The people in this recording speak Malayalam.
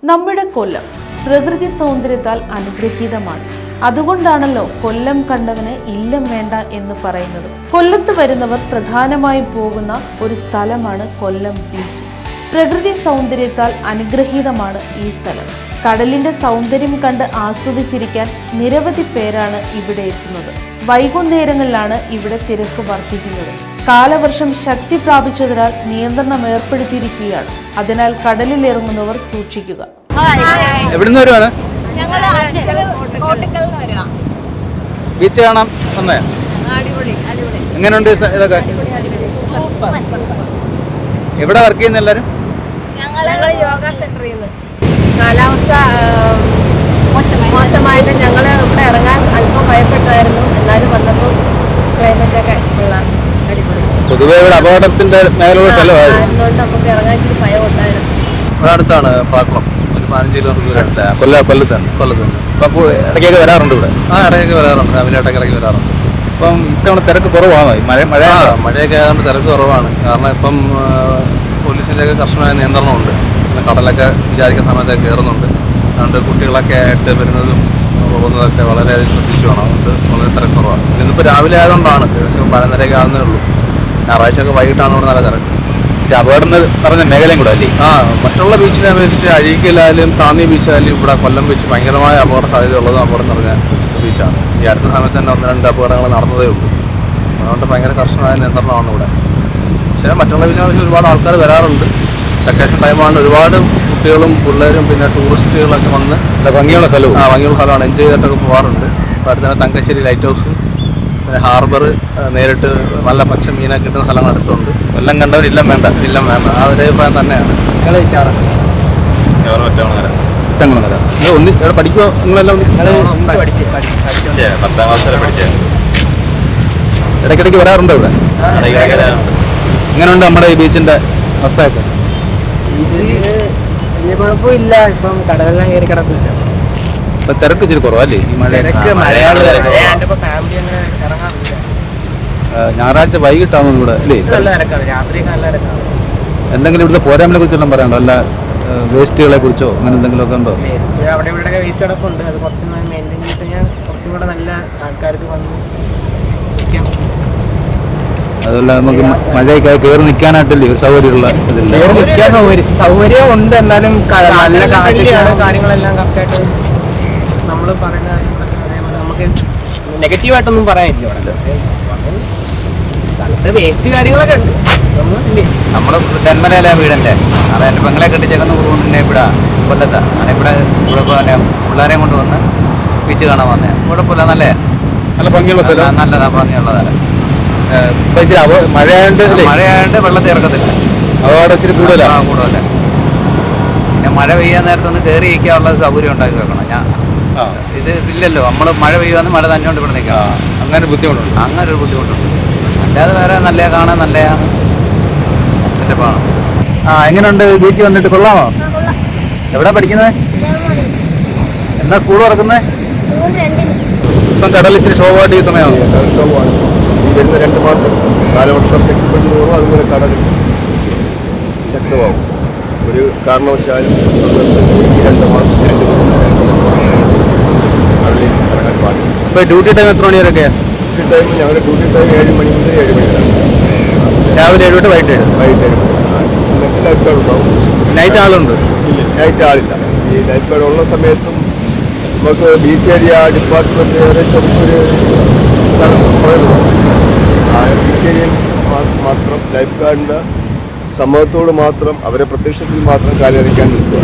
നമ്മുടെ കൊല്ലം പ്രകൃതി സൗന്ദര്യത്താൽ അനുഗ്രഹീതമാണ്. അതുകൊണ്ടാണല്ലോ കൊല്ലം കണ്ടവന് ഇല്ലം വേണ്ട എന്ന് പറയുന്നത്. കൊല്ലത്ത് വരുന്നവർ പ്രധാനമായും പോകുന്ന ഒരു സ്ഥലമാണ് കൊല്ലം ബീച്ച്. പ്രകൃതി സൗന്ദര്യത്താൽ അനുഗ്രഹീതമാണ് ഈ സ്ഥലം. കടലിന്റെ സൗന്ദര്യം കണ്ട് ആസ്വദിച്ചിരിക്കാൻ നിരവധി പേരാണ് ഇവിടെ എത്തുന്നത്. വൈകുന്നേരങ്ങളിലാണ് ഇവിടെ തിരക്ക് വർദ്ധിക്കുന്നത്. കാലവർഷം ശക്തി പ്രാപിച്ചതിനാൽ നിയന്ത്രണം ഏർപ്പെടുത്തിയിരിക്കുകയാണ്. അതിനാൽ കടലിലിറങ്ങുന്നവർ സൂക്ഷിക്കുക. എവിടുന്ന് വരുവാണ്? ബീച്ച് കാണാൻ വന്നേ. എങ്ങനെയുണ്ട് ഇതൊക്കെ? എവിടെ വർക്ക് ചെയ്യുന്ന എല്ലാരും? യോഗ സെന്ററിൽ നിന്ന്. കാലാവസ്ഥ മോശമായിട്ട് ഞങ്ങൾ ഇവിടെ ഇറങ്ങാൻ അല്പം ഭയപ്പെട്ടായിരുന്നു. എന്നാലും വന്നപ്പോൾ ക്ലൈമറ്റ് ഒക്കെ അടിപൊളി. പൊതുവെ ഇവിടെ അപകടത്തിന്റെ മേലുള്ള സ്ഥലമായതുകൊണ്ട് നമുക്ക് ഇറങ്ങാൻ ഇച്ചിരി ഭയം ഉണ്ടായിരുന്നു. ഇവിടെ അടുത്താണ് പാക്കളം, ഒരു 15 കിലോമീറ്റർ ദൂരം. കൊല്ലത്ത് അപ്പൊ ഇടയ്ക്കൊക്കെ വരാറുണ്ട് ഇവിടെ? ഇടയ്ക്കൊക്കെ വരാറുണ്ട്, ഫാമിലി ഇടയ്ക്ക് വരാറുണ്ട്. ഇപ്പം ഇത്തവണ തിരക്ക് കുറവാണ്. മഴയൊക്കെ ആയതുകൊണ്ട് തിരക്ക് കുറവാണ്. കാരണം ഇപ്പം പോലീസിൻ്റെയൊക്കെ കർശനമായ നിയന്ത്രണമുണ്ട്. കടലൊക്കെ വിചാരിക്കുന്ന സമയത്തൊക്കെ കയറുന്നുണ്ട്. അതുകൊണ്ട് കുട്ടികളൊക്കെ ആയിട്ട് വരുന്നതും പോകുന്നതൊക്കെ വളരെയധികം ശ്രദ്ധിച്ചു വേണം. അതുകൊണ്ട് വളരെ തിരക്ക് കുറവാണ്. ഇന്നിപ്പോൾ രാവിലെ ആയതുകൊണ്ടാണ്, ഏകദേശം 12:30 ആകുന്നേ ഉള്ളൂ. ഞായറാഴ്ചയൊക്കെ വൈകിട്ടാണ് ഇവിടെ നല്ല തിരക്ക്. അപകടം പറഞ്ഞ മേഖലയും കൂടെ അല്ലേ? മറ്റുള്ള ബീച്ചിനെ അപേക്ഷിച്ച് അഴീക്കലായാലും താന്നി ബീച്ചായാലും ഇവിടെ കൊല്ലം ബീച്ച് ഭയങ്കരമായ അപകട സാധ്യത ഉള്ളതും അപകടം നിറഞ്ഞ ബീച്ചാണ്. ഈ അടുത്ത സമയത്ത് തന്നെ 1-2 അപകടങ്ങൾ നടന്നതേ ഉള്ളൂ. അതുകൊണ്ട് ഭയങ്കര കർശനമായ നിയന്ത്രണമാണ് ഇവിടെ. പക്ഷേ മറ്റുള്ള ബീച്ചിനെ അപേക്ഷിച്ച് ഒരുപാട് ആൾക്കാർ വരാറുണ്ട്. വെക്കേഷൻ ടൈമാണ്. ഒരുപാട് കുട്ടികളും പിള്ളേരും പിന്നെ ടൂറിസ്റ്റുകളൊക്കെ വന്ന് ഭംഗിയുള്ള സ്ഥലമാണ് എൻജോയ് ചെയ്തിട്ടൊക്കെ പോകാറുണ്ട്. ഇപ്പോൾ അടുത്ത തന്നെ തങ്കശ്ശേരി ലൈറ്റ് ഹൗസ്, പിന്നെ ഹാർബർ, നേരിട്ട് നല്ല പച്ച മീനൊക്കെ കിട്ടുന്ന സ്ഥലങ്ങൾ അടുത്തുണ്ട്. എല്ലാം കണ്ടവരില്ല വേണ്ട ആ ഒരു അഭിപ്രായം തന്നെയാണ്. ഇവിടെ പഠിക്കുമോ നിങ്ങളെല്ലാം? 10ാം ക്ലാസ് വരെ പഠിച്ചത്. ഇടയ്ക്കിടയ്ക്ക് വരാറുണ്ടോ ഇവിടെ? എങ്ങനെയുണ്ട് നമ്മുടെ ഈ ബീച്ചിന്റെ അവസ്ഥയൊക്കെ? വലിയ കുഴപ്പമില്ല. ഇപ്പം കടലെല്ലാം കയറി കിടക്കില്ല. ഇപ്പൊ തിരക്ക് ഇച്ചിരി കുറവല്ലേ? ഈ ഫാമിലി അങ്ങനെ ഇറങ്ങാറില്ല. ഞായറാഴ്ച വൈകിട്ടാവുന്നത് ഇവിടെ അല്ലേ? നല്ല തിരക്കാണ്, രാത്രിയൊക്കെ നല്ല തിരക്കാണ്. എന്തെങ്കിലും ഇവിടുത്തെ പോരായ്മകളെ കുറിച്ചെല്ലാം പറയാനുണ്ടോ? അല്ല വേസ്റ്റുകളെ കുറിച്ചോ അങ്ങനെ എന്തെങ്കിലുമൊക്കെ ഉണ്ടോ? വേസ്റ്റ് അവിടെ ഇവിടെ വേസ്റ്റ് കിടപ്പുണ്ട്. അത് കുറച്ച് മെയിൻറ്റെയിൻ ചെയ്ത് കഴിഞ്ഞാൽ കുറച്ചും കൂടെ നല്ല ആൾക്കാർക്ക് വന്ന് നിൽക്കാം. അതുപോലെ നമുക്ക് മഴയൊക്കെ കയറി നിൽക്കാനായിട്ടല്ലേ ഒരു സൗകര്യമുള്ള ഇതില്ല? സൗകര്യം ഉണ്ട്. എന്നാലും നല്ല കാറ്റിലാണ്. കാര്യങ്ങളെല്ലാം കറക്റ്റായിട്ട് നമ്മൾ പറയുന്ന കാര്യങ്ങളൊക്കെ നമുക്ക് നെഗറ്റീവായിട്ടൊന്നും പറയാനില്ല ഇവിടെ. പക്ഷേ സ്ഥലത്ത് വേസ്റ്റ് കാര്യങ്ങളൊക്കെ ഉണ്ട്. നമ്മുടെ തെന്മലയിലെ വീടല്ലേ? അത് എൻ്റെ പെങ്ങളെ കെട്ടിച്ചേക്കുന്ന കുറുകൊണ്ടിനെ ഇവിടെ കൊല്ലത്താ. അങ്ങനെ ഇവിടെ പിള്ളേരെയും കൊണ്ട് വന്ന് ബീച്ച് കാണാൻ വന്നേ. കുഴപ്പമില്ല, നല്ല ഭംഗിയുള്ള സ്ഥലം, നല്ലതാണ്, ഭംഗിയുള്ളതാണ്. മഴയായതുകൊണ്ട് വെള്ളത്തിൽ ഇറക്കത്തില്ല, അപകടം ഇച്ചിരി കൂടുതലാണ്. പിന്നെ മഴ പെയ്യാൻ നേരത്തൊന്ന് കയറി ഇരിക്കാനുള്ള സൗകര്യം ഉണ്ടാക്കി വെക്കണം. ഇത് ഇല്ലല്ലോ, നമ്മൾ മഴ പെയ്യുവാന്ന് മഴ തന്നെയോണ്ട് ഇവിടെ നിൽക്കണം. അങ്ങനെ ഒരു ബുദ്ധിമുട്ടുണ്ട്. അല്ലാതെ വേറെ നല്ല കാണാൻ നല്ലതാണ്. എങ്ങനെയുണ്ട് ബീച്ച് വന്നിട്ട്? കൊള്ളാമോ? എവിടെ പഠിക്കുന്നത്? എന്നാ സ്കൂൾ തുറക്കുന്നത്? ഇപ്പം കടൽ ഇച്ചിരി ഷോവായിട്ട് ഈ സമയമാണ്. ഷോവാണ് ഈ വരുന്ന 2 മാസം. കാലവർഷം തെക്കപ്പെടുന്നതോറും അതുപോലെ കടൽ ശക്തമാവും. ഒരു കാരണവശാലും ഈ 2 മാസം കടലിൽ ഇറങ്ങാൻ പാടില്ല. ഇപ്പോൾ ഡ്യൂട്ടി ടൈം എത്ര മണി വരെയൊക്കെയാണ്? ഡ്യൂട്ടി ടൈം ഞങ്ങളുടെ ഡ്യൂട്ടി ടൈം 7 മണി മുതൽ 7 മണി വരെ. രാവിലെ 7 തൊട്ട് വൈകിട്ട് 7 മണി. സമയത്ത് ലൈഫ് ഗാർഡ് ഉണ്ടാവും. നൈറ്റ് ആളുണ്ട്? നൈറ്റ് ആളില്ല. ഈ ലൈഫ് ഗാർഡ് ഉള്ള സമയത്തും നമുക്ക് ബീച്ച് ഏരിയ ഡിപ്പാർട്ട്മെൻറ്റ് ഏകദേശം ഒരു സ്ഥലം പറയുന്നു. ആ ബീച്ച് ഏരിയയിൽ മാത്രം ലൈഫ് ഗാർഡിൻ്റെ സമ്മതത്തോട് മാത്രം അവരെ പ്രത്യക്ഷത്തിൽ മാത്രം കാലിറക്കാൻ നിൽക്കുക.